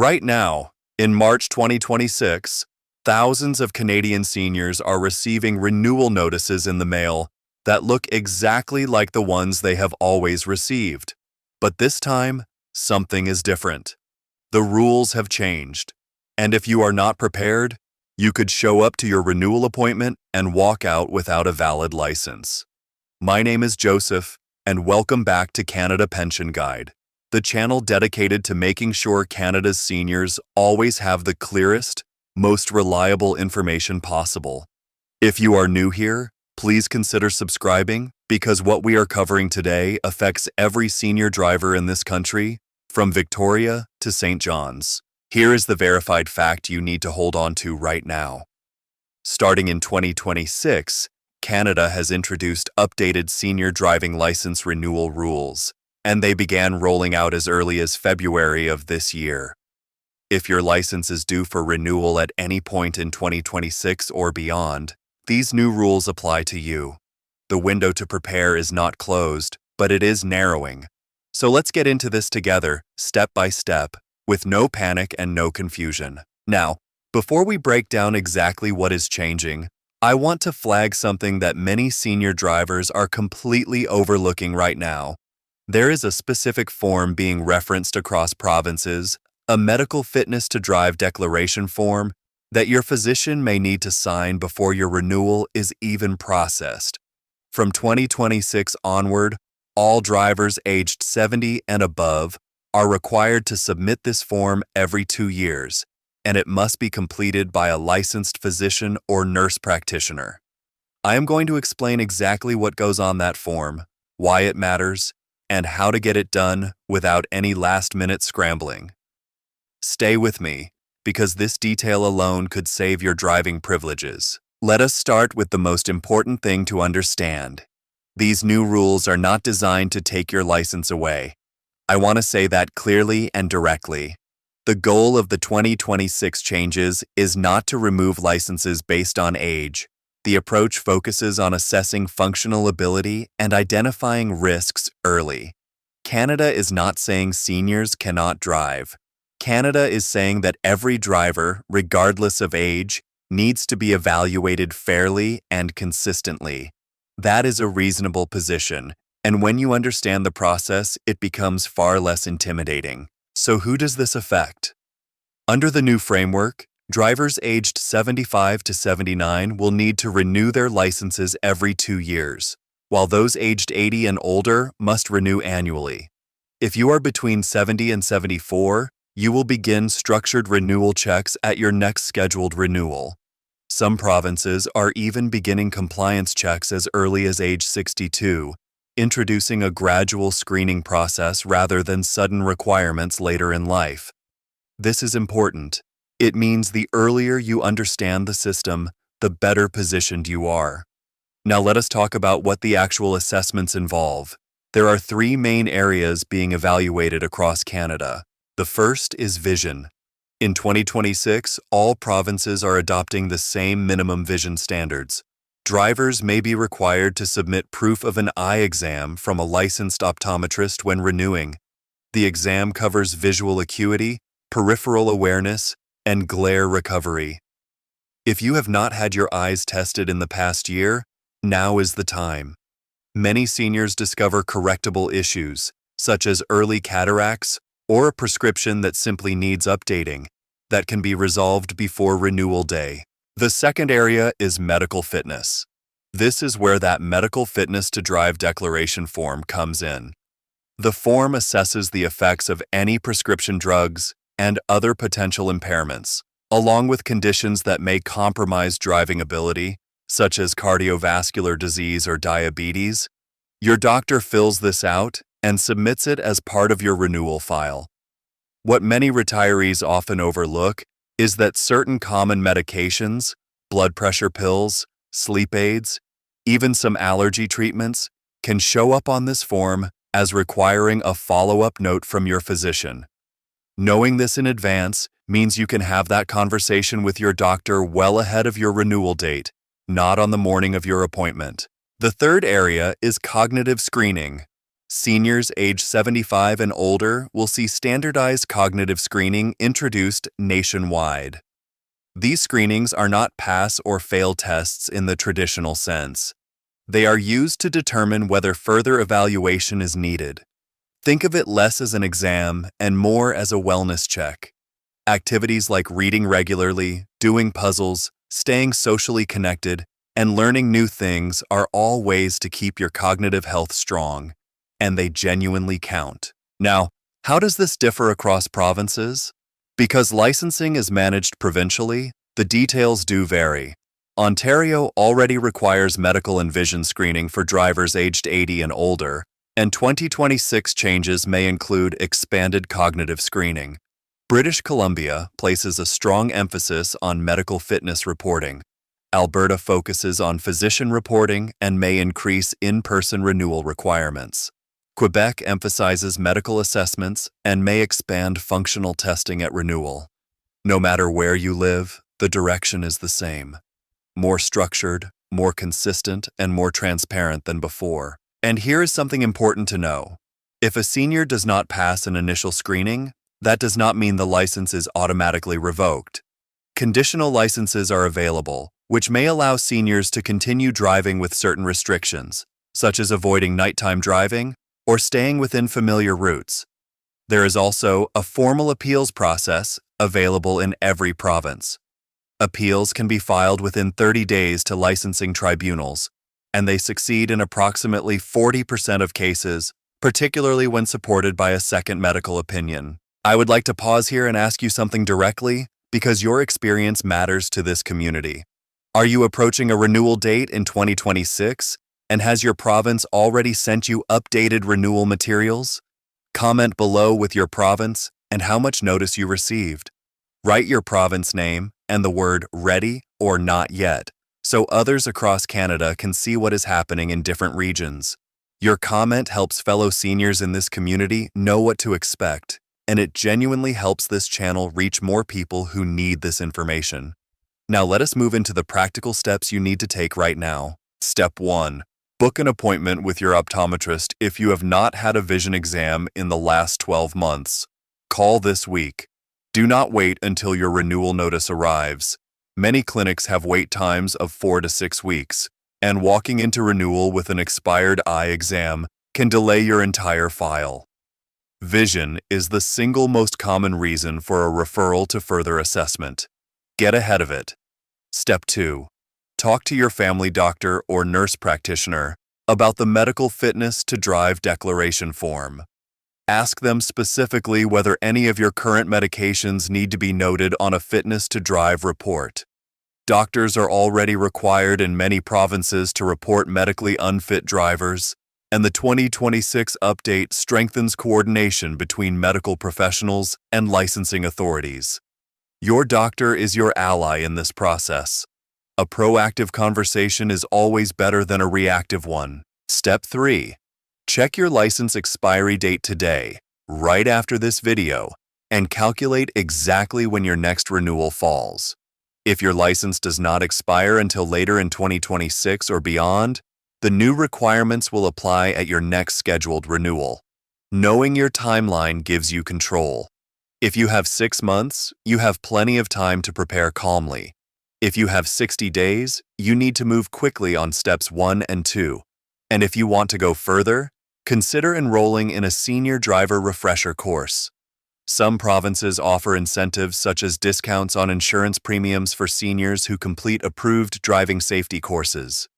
Right now, in March 2026, thousands of Canadian seniors are receiving renewal notices in the mail that look exactly like the ones they have always received. But this time, something is different. The rules have changed, and if you are not prepared, you could show up to your renewal appointment and walk out without a valid license. My name is Joseph, and welcome back to Canada Pension Guide, the channel dedicated to making sure Canada's seniors always have the clearest, most reliable information possible. If you are new here, please consider subscribing because what we are covering today affects every senior driver in this country, from Victoria to St. John's. Here is the verified fact you need to hold on to right now. Starting in 2026, Canada has introduced updated senior driving license renewal rules, and they began rolling out as early as February of this year. If your license is due for renewal at any point in 2026 or beyond, these new rules apply to you. The window to prepare is not closed, but it is narrowing. So let's get into this together, step by step, with no panic and no confusion. Now, before we break down exactly what is changing, I want to flag something that many senior drivers are completely overlooking right now. There is a specific form being referenced across provinces, a medical fitness to drive declaration form, that your physician may need to sign before your renewal is even processed. From 2026 onward, all drivers aged 70 and above are required to submit this form every 2 years, and it must be completed by a licensed physician or nurse practitioner. I am going to explain exactly what goes on that form, why it matters, and how to get it done without any last-minute scrambling. Stay with me, because this detail alone could save your driving privileges. Let us start with the most important thing to understand. These new rules are not designed to take your license away. I want to say that clearly and directly. The goal of the 2026 changes is not to remove licenses based on age. The approach focuses on assessing functional ability and identifying risks early. Canada is not saying seniors cannot drive. Canada is saying that every driver, regardless of age, needs to be evaluated fairly and consistently. That is a reasonable position, and when you understand the process, it becomes far less intimidating. So who does this affect? Under the new framework, drivers aged 75 to 79 will need to renew their licenses every 2 years, while those aged 80 and older must renew annually. If you are between 70 and 74, you will begin structured renewal checks at your next scheduled renewal. Some provinces are even beginning compliance checks as early as age 62, introducing a gradual screening process rather than sudden requirements later in life. This is important. It means the earlier you understand the system, the better positioned you are. Now let us talk about what the actual assessments involve. There are 3 main areas being evaluated across Canada. The first is vision. In 2026, all provinces are adopting the same minimum vision standards. Drivers may be required to submit proof of an eye exam from a licensed optometrist when renewing. The exam covers visual acuity, peripheral awareness, and glare recovery. If you have not had your eyes tested in the past year, now is the time. Many seniors discover correctable issues, such as early cataracts or a prescription that simply needs updating, that can be resolved before renewal day. The second area is medical fitness. This is where that medical fitness to drive declaration form comes in. The form assesses the effects of any prescription drugs and other potential impairments, along with conditions that may compromise driving ability, such as cardiovascular disease or diabetes. Your doctor fills this out and submits it as part of your renewal file. What many retirees often overlook is that certain common medications, blood pressure pills, sleep aids, even some allergy treatments, can show up on this form as requiring a follow-up note from your physician. Knowing this in advance means you can have that conversation with your doctor well ahead of your renewal date, not on the morning of your appointment. The third area is cognitive screening. Seniors age 75 and older will see standardized cognitive screening introduced nationwide. These screenings are not pass or fail tests in the traditional sense. They are used to determine whether further evaluation is needed. Think of it less as an exam and more as a wellness check. Activities like reading regularly, doing puzzles, staying socially connected, and learning new things are all ways to keep your cognitive health strong, and they genuinely count. Now, how does this differ across provinces? Because licensing is managed provincially, the details do vary. Ontario already requires medical and vision screening for drivers aged 80 and older, and 2026 changes may include expanded cognitive screening. British Columbia places a strong emphasis on medical fitness reporting. Alberta focuses on physician reporting and may increase in-person renewal requirements. Quebec emphasizes medical assessments and may expand functional testing at renewal. No matter where you live, the direction is the same. More structured, more consistent, and more transparent than before. And here is something important to know. If a senior does not pass an initial screening, that does not mean the license is automatically revoked. Conditional licenses are available, which may allow seniors to continue driving with certain restrictions, such as avoiding nighttime driving or staying within familiar routes. There is also a formal appeals process available in every province. Appeals can be filed within 30 days to licensing tribunals, and they succeed in approximately 40% of cases, particularly when supported by a second medical opinion. I would like to pause here and ask you something directly, because your experience matters to this community. Are you approaching a renewal date in 2026, and has your province already sent you updated renewal materials? Comment below with your province and how much notice you received. Write your province name and the word ready or not yet, so others across Canada can see what is happening in different regions. Your comment helps fellow seniors in this community know what to expect, and it genuinely helps this channel reach more people who need this information. Now let us move into the practical steps you need to take right now. Step 1. Book an appointment with your optometrist if you have not had a vision exam in the last 12 months. Call this week. Do not wait until your renewal notice arrives. Many clinics have wait times of 4 to 6 weeks, and walking into renewal with an expired eye exam can delay your entire file. Vision is the single most common reason for a referral to further assessment. Get ahead of it. Step 2. Talk to your family doctor or nurse practitioner about the medical fitness to drive declaration form. Ask them specifically whether any of your current medications need to be noted on a fitness to drive report. Doctors are already required in many provinces to report medically unfit drivers, and the 2026 update strengthens coordination between medical professionals and licensing authorities. Your doctor is your ally in this process. A proactive conversation is always better than a reactive one. Step 3. Check your license expiry date today, right after this video, and calculate exactly when your next renewal falls. If your license does not expire until later in 2026 or beyond, the new requirements will apply at your next scheduled renewal. Knowing your timeline gives you control. If you have 6 months, you have plenty of time to prepare calmly. If you have 60 days, you need to move quickly on steps 1 and 2. And if you want to go further, consider enrolling in a senior driver refresher course. Some provinces offer incentives such as discounts on insurance premiums for seniors who complete approved driving safety courses.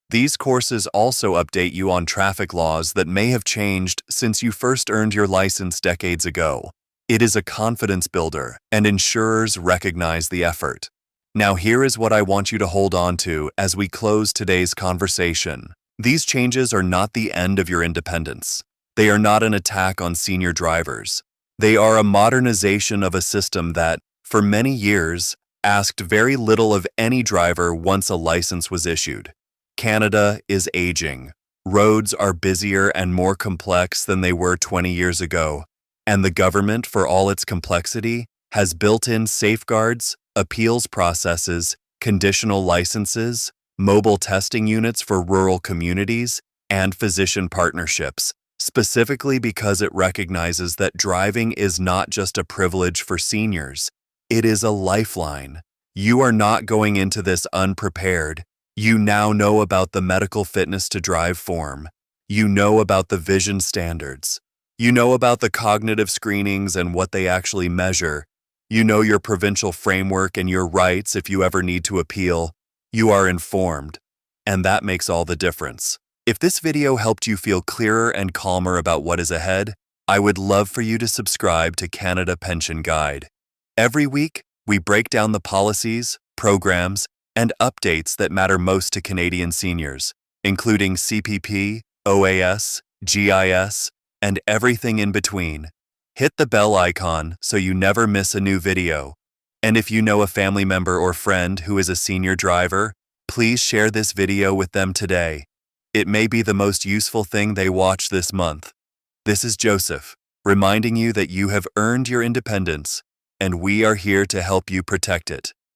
These courses also update you on traffic laws that may have changed since you first earned your license decades ago. It is a confidence builder, and insurers recognize the effort. Now here is what I want you to hold on to as we close today's conversation. These changes are not the end of your independence. They are not an attack on senior drivers. They are a modernization of a system that, for many years, asked very little of any driver once a license was issued. Canada is aging. Roads are busier and more complex than they were 20 years ago, and the government, for all its complexity, has built-in safeguards, appeals processes, conditional licenses, mobile testing units for rural communities, and physician partnerships specifically because it recognizes that driving is not just a privilege for seniors, it is a lifeline. You are not going into this unprepared. You now know about the medical fitness to drive form. You know about the vision standards. You know about the cognitive screenings and what they actually measure. You know your provincial framework and your rights if you ever need to appeal. You are informed, and that makes all the difference. If this video helped you feel clearer and calmer about what is ahead, I would love for you to subscribe to Canada Pension Guide. Every week, we break down the policies, programs, and updates that matter most to Canadian seniors, including CPP, OAS, GIS, and everything in between. Hit the bell icon so you never miss a new video. And if you know a family member or friend who is a senior driver, please share this video with them today. It may be the most useful thing they watch this month. This is Joseph, reminding you that you have earned your independence, and we are here to help you protect it.